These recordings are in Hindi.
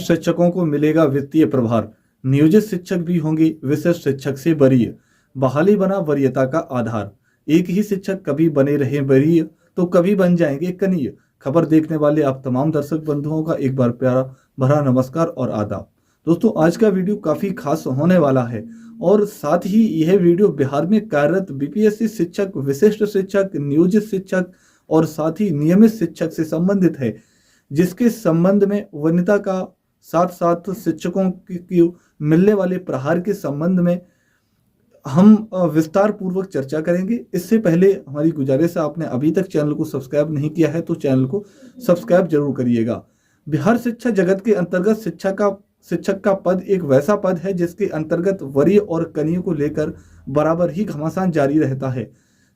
विशिष्ट शिक्षकों को मिलेगा वित्तीय प्रभार। नियोजित शिक्षक भी होंगे विशिष्ट शिक्षक से वरीय। बहाली बना वरीयता का आधार। एक ही शिक्षक कभी बने रहे वरीय तो कभी बन जाएंगे कनीय। खबर देखने वाले आप तमाम दर्शक बंधुओं का एक बार प्यारा भरा नमस्कार और आदाब। दोस्तों, आज का वीडियो काफी खास होने वाला है और साथ ही यह वीडियो बिहार में कार्यरत बीपीएससी शिक्षक, विशिष्ट शिक्षक, नियोजित शिक्षक और साथ ही नियमित शिक्षक से संबंधित है, जिसके संबंध में वरीयता का साथ साथ शिक्षकों की मिलने वाले प्रहार के संबंध में हम विस्तार पूर्वक चर्चा करेंगे। इससे पहले हमारी गुजारिश है, आपने अभी तक चैनल को सब्सक्राइब नहीं किया है तो चैनल को सब्सक्राइब जरूर करिएगा। बिहार शिक्षा जगत के अंतर्गत शिक्षक का पद एक वैसा पद है जिसके अंतर्गत वरीय और कनीय को लेकर बराबर ही घमासान जारी रहता है।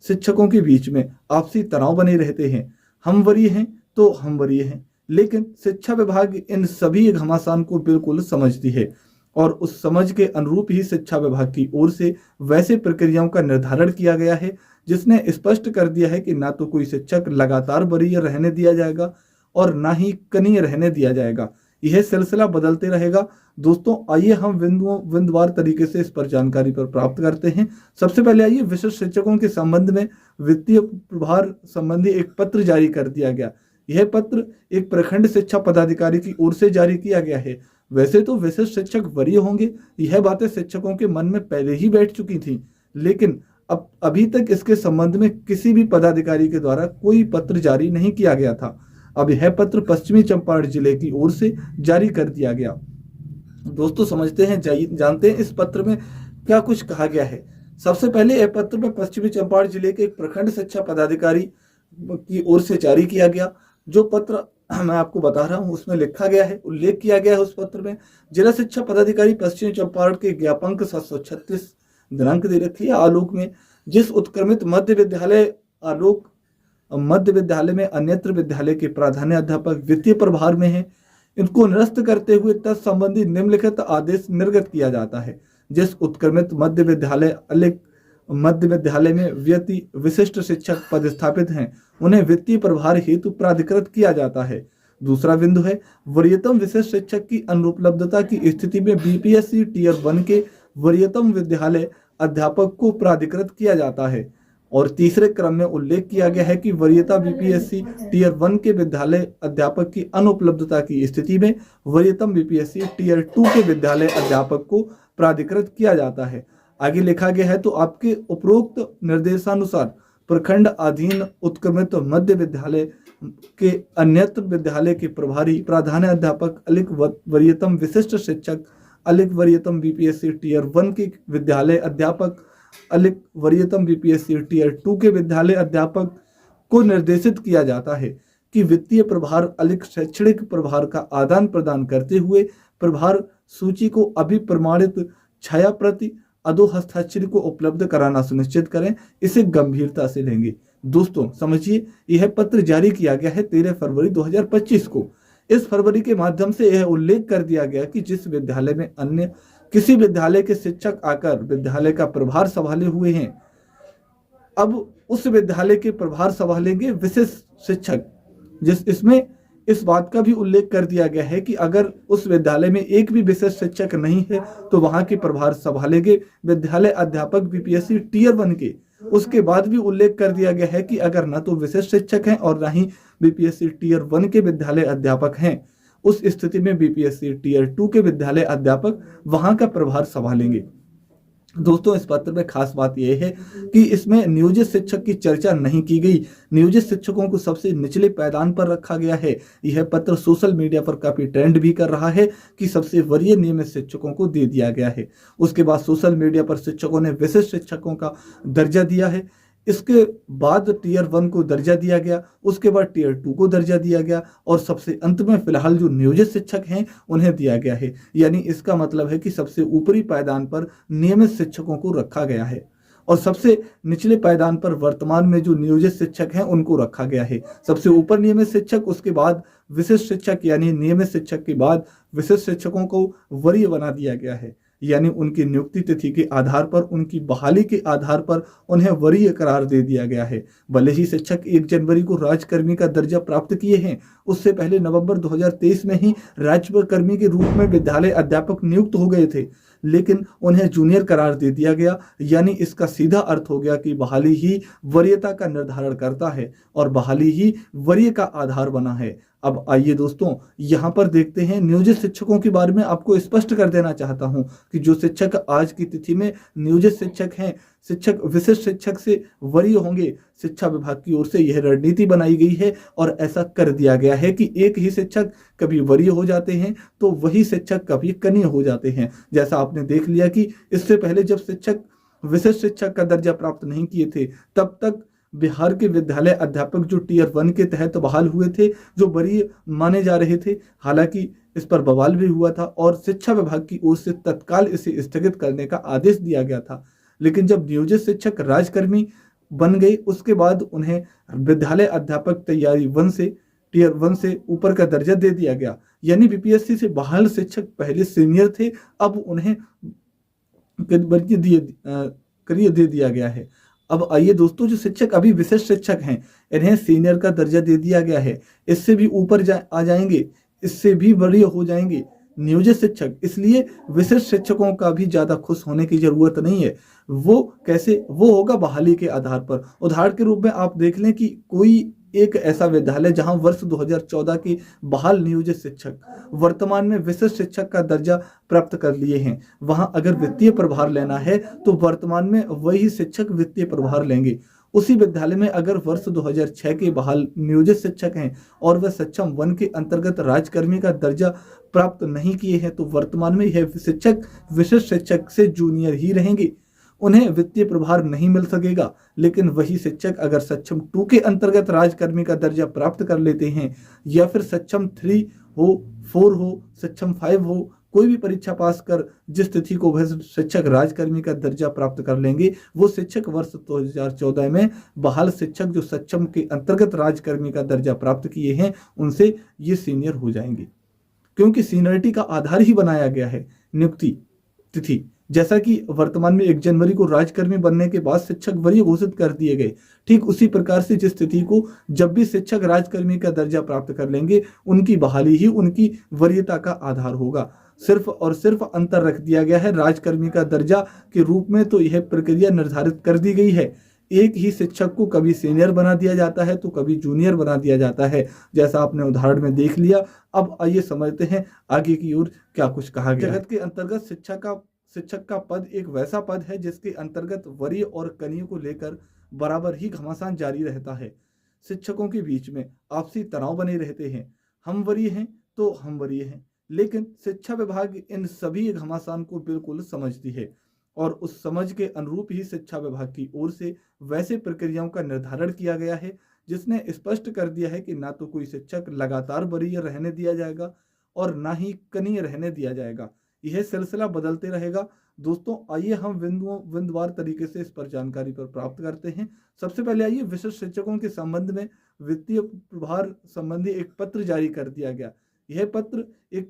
शिक्षकों के बीच में आपसी तनाव बने रहते हैं। हम वरीय हैं तो हम वरीय हैं, लेकिन शिक्षा विभाग इन सभी घमासान को बिल्कुल समझती है और उस समझ के अनुरूप ही शिक्षा विभाग की ओर से वैसे प्रक्रियाओं का निर्धारण किया गया है जिसने स्पष्ट कर दिया है कि ना तो कोई शिक्षक लगातार वरीय रहने दिया जाएगा और ना ही कनीय रहने दिया जाएगा। यह सिलसिला बदलते रहेगा। दोस्तों, आइए हम बिंदुवार तरीके से इस पर जानकारी पर प्राप्त करते हैं। सबसे पहले आइए, विशिष्ट शिक्षकों के संबंध में वित्तीय प्रभार संबंधी एक पत्र जारी कर दिया गया। यह पत्र एक प्रखंड शिक्षा पदाधिकारी की ओर से जारी किया गया है। वैसे तो विशिष्ट शिक्षक वरीय होंगे, यह बातें शिक्षकों के मन में पहले ही बैठ चुकी थी, लेकिन अब अभी तक इसके संबंध में किसी भी पदाधिकारी के द्वारा कोई पत्र जारी नहीं किया गया था। अब यह पत्र पश्चिमी चंपारण जिले की ओर से जारी कर दिया गया। दोस्तों, समझते हैं, जानते हैं इस पत्र में क्या कुछ कहा गया है। सबसे पहले यह पत्र में पश्चिमी चंपारण जिले के एक प्रखंड शिक्षा पदाधिकारी की ओर से जारी किया गया। जो पत्र मैं आपको बता रहा हूं उसमें लिखा गया है, उल्लेख किया गया है उस पत्र में, जिला शिक्षा पदाधिकारी पश्चिमी चंपारण के ज्ञापक 736 दिनांक दे रखी है। आलोक में जिस उत्क्रमित मध्य विद्यालय में अन्यत्र विद्यालय के प्राधान्य अध्यापक वित्तीय प्रभार में है, इनको निरस्त करते हुए तत्संबंधी निम्नलिखित आदेश निर्गत किया जाता है। जिस उत्क्रमित मध्य विद्यालय में विशिष्ट शिक्षक पदस्थापित हैं, उन्हें वित्तीय प्रभार हेतु प्राधिकृत किया जाता है। दूसरा बिंदु है, वरीयतम विशिष्ट शिक्षक की अनुपलब्धता की स्थिति में बीपीएससी टियर 1 के वरीयतम विद्यालय अध्यापक को प्राधिकृत किया जाता है। और तीसरे क्रम में उल्लेख किया गया है कि वरीयता बीपीएससी टियर 1 के विद्यालय अध्यापक की अनुपलब्धता की स्थिति में वरीयतम बीपीएससी टियर 2 के विद्यालय अध्यापक को प्राधिकृत किया जाता है। आगे लिखा गया है, तो आपके उपरोक्त निर्देशानुसार प्रखंड अधीन उत्क्रमित मध्य विद्यालय के अन्यत्र विद्यालय के प्रभारी प्राधान्य अध्यापक अलिक वरीयतम विशिष्ट शिक्षक अलिक वरीयतम बीपीएससी टियर 1 के विद्यालय अध्यापक अलिक वरीयतम बीपीएससी टियर 2 के विद्यालय अध्यापक को निर्देशित किया जाता है कि वित्तीय प्रभार अलिक शैक्षणिक प्रभार का आदान प्रदान करते हुए प्रभार सूची को अभिप्रमाणित छाया प्रति अधो हस्ताक्षर को उपलब्ध कराना सुनिश्चित करें। इसे गंभीरता से लेंगे। दोस्तों, समझिए, यह पत्र जारी किया गया है 13 फरवरी 2025 को। इस फरवरी के माध्यम से यह उल्लेख कर दिया गया कि जिस विद्यालय में अन्य किसी विद्यालय के शिक्षक आकर विद्यालय का प्रभार संभाले हुए हैं, अब उस विद्यालय के प्रभार संभालेंगे विशिष्ट शिक्षक। इसमें इस बात का भी उल्लेख कर दिया गया है कि अगर उस विद्यालय में एक भी विशिष्ट शिक्षक नहीं है तो वहां के प्रभार संभालेंगे विद्यालय अध्यापक बीपीएससी टियर 1 के। उसके बाद भी उल्लेख कर दिया गया है कि अगर ना तो विशिष्ट शिक्षक हैं और ना ही बीपीएससी टियर 1 के विद्यालय अध्यापक हैं, उस स्थिति में बीपीएससी टियर 2 के विद्यालय अध्यापक वहां का प्रभार संभालेंगे। दोस्तों, इस पत्र में खास बात यह है कि इसमें नियोजित शिक्षक की चर्चा नहीं की गई। नियोजित शिक्षकों को सबसे निचले पायदान पर रखा गया है। यह पत्र सोशल मीडिया पर काफी ट्रेंड भी कर रहा है कि सबसे वरीय नियमित शिक्षकों को दे दिया गया है। उसके बाद सोशल मीडिया पर शिक्षकों ने विशिष्ट शिक्षकों का दर्जा दिया है। इसके बाद टियर 1 को दर्जा दिया गया, उसके बाद टियर 2 को दर्जा दिया गया और सबसे अंत में फिलहाल जो नियोजित शिक्षक हैं उन्हें दिया गया है। यानी इसका मतलब है कि सबसे ऊपरी पायदान पर नियमित शिक्षकों को रखा गया है और सबसे निचले पायदान पर वर्तमान में जो नियोजित शिक्षक हैं उनको रखा गया है। सबसे ऊपर नियमित शिक्षक, उसके बाद विशिष्ट शिक्षक, यानी नियमित शिक्षक के बाद विशिष्ट शिक्षकों को वरीय बना दिया गया है। यानी उनकी नियुक्ति तिथि के आधार पर, उनकी बहाली के आधार पर उन्हें वरीय करार दे दिया गया है। भले ही शिक्षक 1 जनवरी को राजकर्मी का दर्जा प्राप्त किए हैं, उससे पहले नवंबर 2023 में ही राजकर्मी के रूप में विद्यालय अध्यापक नियुक्त हो गए थे, लेकिन उन्हें जूनियर करार दे दिया गया। यानी इसका सीधा अर्थ हो गया कि बहाली ही वरीयता का निर्धारण करता है और बहाली ही वरीय का आधार बना है। अब आइए दोस्तों, यहाँ पर देखते हैं नियोजित शिक्षकों के बारे में। आपको स्पष्ट कर देना चाहता हूँ कि जो शिक्षक आज की तिथि में नियोजित शिक्षक हैं, शिक्षक विशिष्ट शिक्षक से वरीय होंगे। शिक्षा विभाग की ओर से यह रणनीति बनाई गई है और ऐसा कर दिया गया है कि एक ही शिक्षक कभी वरीय हो जाते हैं तो वही शिक्षक कभी कनीय हो जाते हैं। जैसा आपने देख लिया कि इससे पहले जब शिक्षक विशिष्ट शिक्षक का दर्जा प्राप्त नहीं किए थे, तब तक बिहार के विद्यालय अध्यापक जो टियर 1 के तहत बहाल हुए थे, जो वरीय माने जा रहे थे, हालांकि इस पर बवाल भी हुआ था और शिक्षा विभाग की ओर से तत्काल इसे स्थगित करने का आदेश दिया गया था। लेकिन जब नियोजित शिक्षक राजकर्मी बन गए, उसके बाद उन्हें विद्यालय अध्यापक तैयारी 1 से टियर 1 से ऊपर का दर्जा दे दिया गया। यानी बीपीएससी से बहाल शिक्षक पहले सीनियर थे, अब उन्हें करियर दे दिया गया है। अब आइए दोस्तों, जो शिक्षक अभी विशिष्ट शिक्षक हैं, इन्हें सीनियर का दर्जा दे दिया गया है। इससे भी ऊपर आ जाएंगे, इससे भी वरीय हो जाएंगे नियोजित शिक्षक। इसलिए विशिष्ट शिक्षकों का भी ज्यादा खुश होने की जरूरत नहीं है। वो कैसे, वो होगा बहाली के आधार पर। उदाहरण के रूप में आप देख लें कि कोई एक ऐसा विद्यालय जहां वर्ष 2014 के बहाल नियोजित शिक्षक वर्तमान में विशिष्ट शिक्षक का दर्जा प्राप्त कर लिए हैं, वहां अगर वित्तीय प्रभार लेना है तो वर्तमान में वही शिक्षक वित्तीय प्रभार लेंगे। उसी विद्यालय में अगर वर्ष 2006 के बहाल नियोजित शिक्षक हैं और वह सक्षम 1 के अंतर्गत राजकर्मी का दर्जा प्राप्त नहीं किए हैं, तो वर्तमान में यह शिक्षक विशिष्ट शिक्षक से जूनियर ही रहेंगे, उन्हें वित्तीय प्रभार नहीं मिल सकेगा। लेकिन वही शिक्षक अगर सक्षम 2 के अंतर्गत राजकर्मी का दर्जा प्राप्त कर लेते हैं, या फिर सक्षम 3 हो, 4 हो, सक्षम 5 हो, कोई भी परीक्षा पास कर जिस तिथि को वह शिक्षक राजकर्मी का दर्जा प्राप्त कर लेंगे, वो शिक्षक वर्ष 2014 में बहाल शिक्षक जो सक्षम के अंतर्गत राजकर्मी का दर्जा प्राप्त किए हैं, उनसे ये सीनियर हो जाएंगे। क्योंकि सीनियरिटी का आधार ही बनाया गया है नियुक्ति तिथि। जैसा कि वर्तमान में 1 जनवरी को राजकर्मी बनने के बाद शिक्षक वरीय घोषित कर दिए गए, ठीक उसी प्रकार से जिस तिथि को जब भी शिक्षक राजकर्मी का दर्जा प्राप्त कर लेंगे, उनकी बहाली ही उनकी वरीयता का आधार होगा। सिर्फ और सिर्फ अंतर रख दिया गया है राजकर्मी का दर्जा के रूप में, तो यह प्रक्रिया निर्धारित कर दी गई है। एक ही शिक्षक को कभी सीनियर बना दिया जाता है तो कभी जूनियर बना दिया जाता है, जैसा आपने उदाहरण में देख लिया। अब आइए समझते हैं आगे की ओर क्या कुछ कहा गया। जगत के अंतर्गत शिक्षक का पद एक वैसा पद है जिसके अंतर्गत वरीय और कनीय को लेकर बराबर ही घमासान जारी रहता है। शिक्षकों के बीच में आपसी तनाव बने रहते हैं, हम वरीय हैं तो हम वरीय हैं, लेकिन शिक्षा विभाग इन सभी घमासान को बिल्कुल समझती है और उस समझ के अनुरूप ही शिक्षा विभाग की ओर से वैसे प्रक्रियाओं का निर्धारण किया गया है जिसने स्पष्ट कर दिया है कि ना तो कोई शिक्षक लगातार वरीय रहने दिया जाएगा और ना ही कनीय रहने दिया जाएगा। यह सिलसिला बदलते रहेगा। दोस्तों आइए हम बिंदुवार तरीके से इस पर जानकारी पर प्राप्त करते हैं। सबसे पहले आइए विशिष्ट शिक्षकों के संबंध में वित्तीय प्रभार संबंधी एक पत्र जारी कर दिया गया। यह पत्र एक